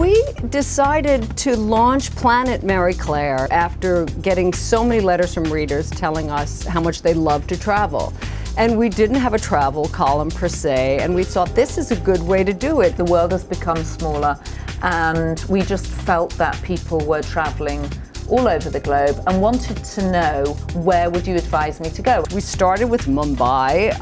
We decided to launch Planet Mary Claire after getting so many letters from readers telling us how much they love to travel. And we didn't have a travel column per se, and we thought this is a good way to do it. The world has become smaller, and we just felt that people were traveling all over the globe and wanted to know, where would you advise me to go? We started with Mumbai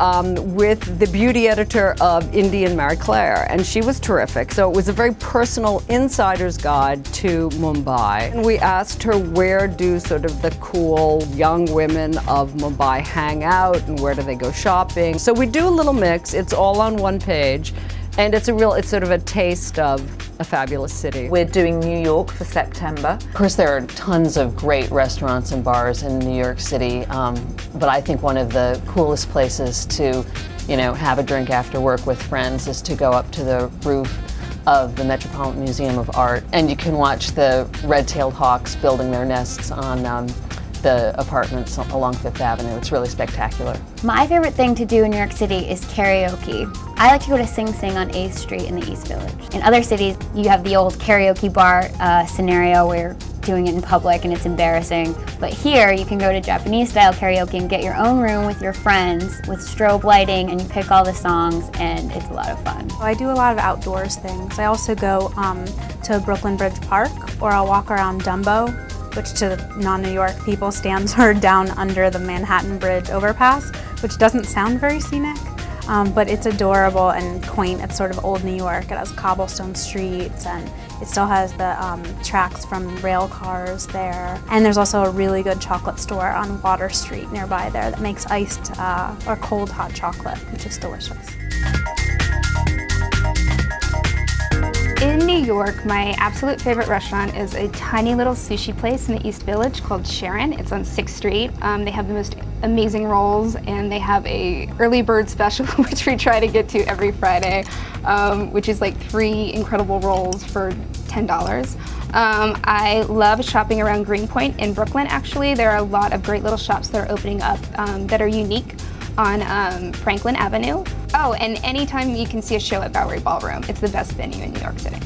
with the beauty editor of Indian Mary Claire, and she was terrific. So it was a very personal insider's guide to Mumbai. And we asked her, where do sort of the cool young women of Mumbai hang out and where do they go shopping? So we do a little mix. It's all on one page. And it's sort of a taste of a fabulous city. We're doing New York for September. Of course, there are tons of great restaurants and bars in New York City, but I think one of the coolest places to, have a drink after work with friends is to go up to the roof of the Metropolitan Museum of Art, and you can watch the red-tailed hawks building their nests on the apartments along Fifth Avenue. It's really spectacular. My favorite thing to do in New York City is karaoke. I like to go to Sing Sing on 8th Street in the East Village. In other cities, you have the old karaoke bar scenario where you're doing it in public and it's embarrassing. But here, you can go to Japanese-style karaoke and get your own room with your friends with strobe lighting, and you pick all the songs, and it's a lot of fun. I do a lot of outdoors things. I also go to Brooklyn Bridge Park, or I'll walk around Dumbo, which to non-New York people stands for down under the Manhattan Bridge overpass, which doesn't sound very scenic, but it's adorable and quaint. It's sort of old New York. It has cobblestone streets, and it still has the tracks from rail cars there. And there's also a really good chocolate store on Water Street nearby there that makes iced or cold hot chocolate, which is delicious. In New York, my absolute favorite restaurant is a tiny little sushi place in the East Village called Sharon. It's on 6th Street. They have the most amazing rolls, and they have a early bird special, which we try to get to every Friday, which is like 3 incredible rolls for $10. I love shopping around Greenpoint in Brooklyn, actually. There are a lot of great little shops that are opening up that are unique on Franklin Avenue. Oh, and anytime you can see a show at Bowery Ballroom, it's the best venue in New York City.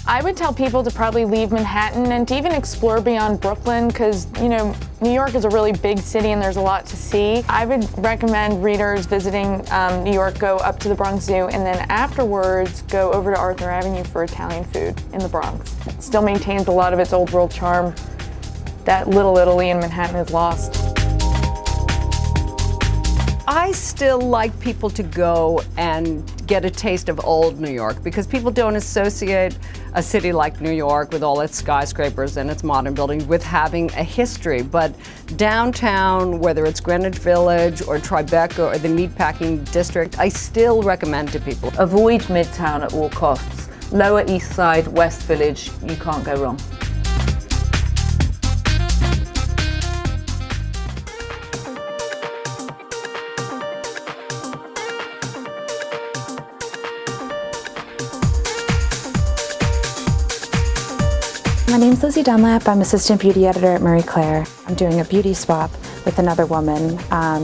I would tell people to probably leave Manhattan and to even explore beyond Brooklyn, because, New York is a really big city and there's a lot to see. I would recommend readers visiting New York go up to the Bronx Zoo, and then afterwards go over to Arthur Avenue for Italian food in the Bronx. It still maintains a lot of its old world charm. That little Italy in Manhattan is lost. I still like people to go and get a taste of old New York, because people don't associate a city like New York with all its skyscrapers and its modern buildings with having a history. But downtown, whether it's Greenwich Village or Tribeca or the Meatpacking District, I still recommend to people. Avoid Midtown at all costs. Lower East Side, West Village, you can't go wrong. My name's Lizzie Dunlap. I'm assistant beauty editor at Marie Claire. I'm doing a beauty swap with another woman.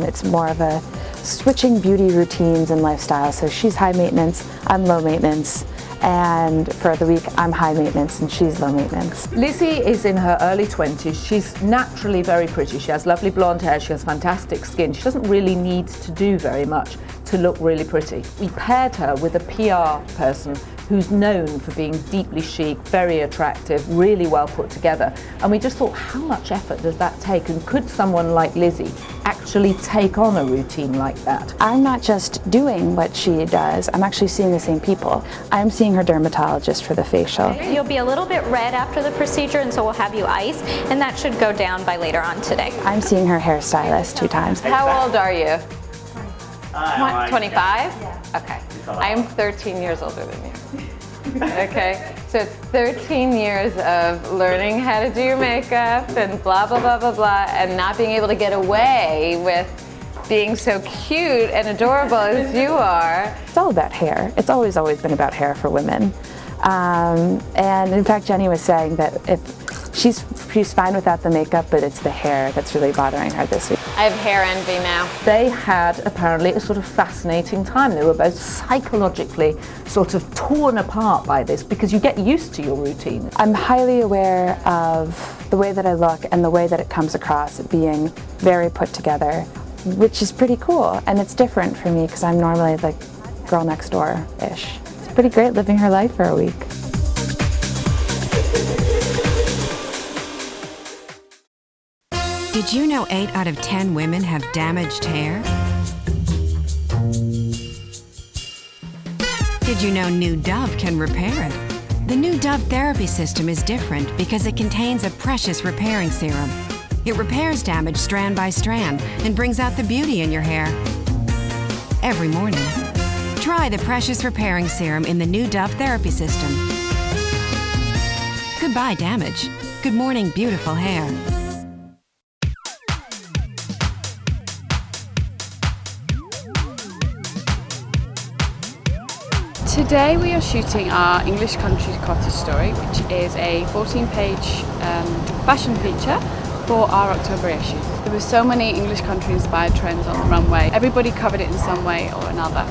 It's more of a switching beauty routines and lifestyle. So she's high maintenance, I'm low maintenance. And for the week, I'm high maintenance and she's low maintenance. Lizzie is in her early 20s. She's naturally very pretty. She has lovely blonde hair, she has fantastic skin. She doesn't really need to do very much to look really pretty. We paired her with a PR person who's known for being deeply chic, very attractive, really well put together. And we just thought, how much effort does that take? And could someone like Lizzie actually take on a routine like that? I'm not just doing what she does, I'm actually seeing the same people. I'm seeing her dermatologist for the facial. You'll be a little bit red after the procedure, and so we'll have you ice, and that should go down by later on today. I'm seeing her hairstylist 2 times. How old are you? 25? Yeah. Okay. I'm 13 years older than you. Okay, so it's 13 years of learning how to do makeup and blah, blah, blah, blah, blah, and not being able to get away with being so cute and adorable as you are. It's all about hair. It's always been about hair for women. And in fact, Jenny was saying that if She's fine without the makeup, but it's the hair that's really bothering her this week. I have hair envy now. They had apparently a sort of fascinating time. They were both psychologically sort of torn apart by this because you get used to your routine. I'm highly aware of the way that I look and the way that it comes across being very put together, which is pretty cool. And it's different for me because I'm normally like girl next door-ish. It's pretty great living her life for a week. Did you know 8 out of 10 women have damaged hair? Did you know New Dove can repair it? The New Dove therapy system is different because it contains a precious repairing serum. It repairs damage strand by strand and brings out the beauty in your hair every morning. Try the precious repairing serum in the New Dove therapy system. Goodbye damage. Good morning, beautiful hair. Today we are shooting our English Country Cottage Story, which is a 14-page fashion feature for our October issue. There were so many English country inspired trends on the runway. Everybody covered it in some way or another.